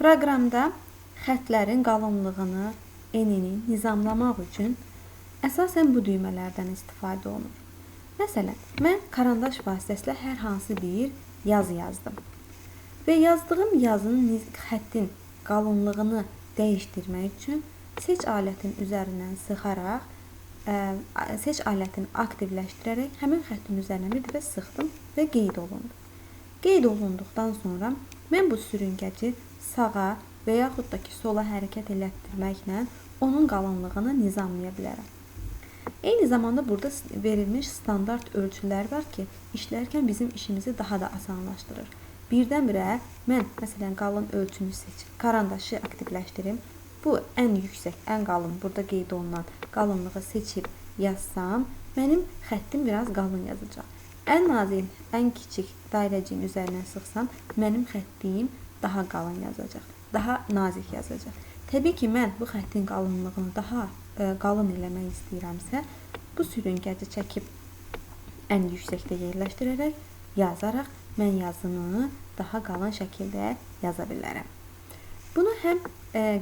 Proqramda xətlərin qalınlığını, enini nizamlamaq üçün əsasən bu düymələrdən istifadə olunur. Məsələn, mən karandaş vasitəsilə hər hansı bir yazı yazdım və yazdığım yazının xəttin qalınlığını dəyişdirmək üçün seç alətin üzərindən sıxaraq, seç alətini aktivləşdirərək həmin xəttin üzərinə bir dəfə sıxdım və qeyd olundu. Qeyd olunduqdan sonra mən bu sürüngəci sağa və yaxud da ki, sola hərəkət elətdirməklə onun qalınlığını nizamlaya bilərəm. Eyni zamanda burada verilmiş standart ölçülər var ki, işlərkən bizim işimizi daha da asanlaşdırır. Birdən-birə mən, məsələn, qalın ölçünü seçib, karandaşı aktivləşdirim. Bu ən yüksək, ən qalın, burada qeyd olunan qalınlığı seçib yazsam, mənim xəttim biraz qalın yazacaq. Ən nazik, ən kiçik dairəciyin üzərinə sıxsam, mənim xəttim daha qalın yazacaq, daha nazik yazacaq. Təbii ki, mən bu xəttin qalınlığını daha qalın eləmək istəyirəmsə, bu sürüngəci çəkib ən yüksəkdə yerləşdirərək, yazaraq mən yazını daha qalın şəkildə yaza bilərəm. Bunu həm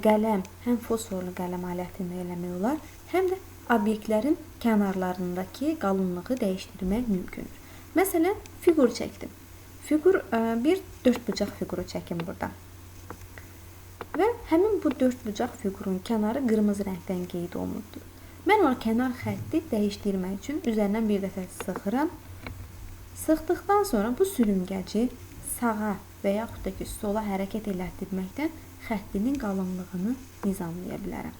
qələm, həm fosforlu qələm alətində eləmək olar, həm də obyektlərin kənarlarındakı qalınlığı dəyişdirmək mümkündür. Məsələn, fiqur çəkdim. Bir dördbucaq fiquru çəkim burada. Və həmin bu dördbucaq fiqurun kənarı qırmızı rəngdən qeyd olunubdur. Mən o kənar xətti dəyişdirmək üçün üzərindən bir dəfə sıxıram. Sıxdıqdan sonra bu sürüngəci sağa və yaxud da ki, sola hərəkət elətdirməkdən xəttinin qalınlığını nizamlaya bilərəm.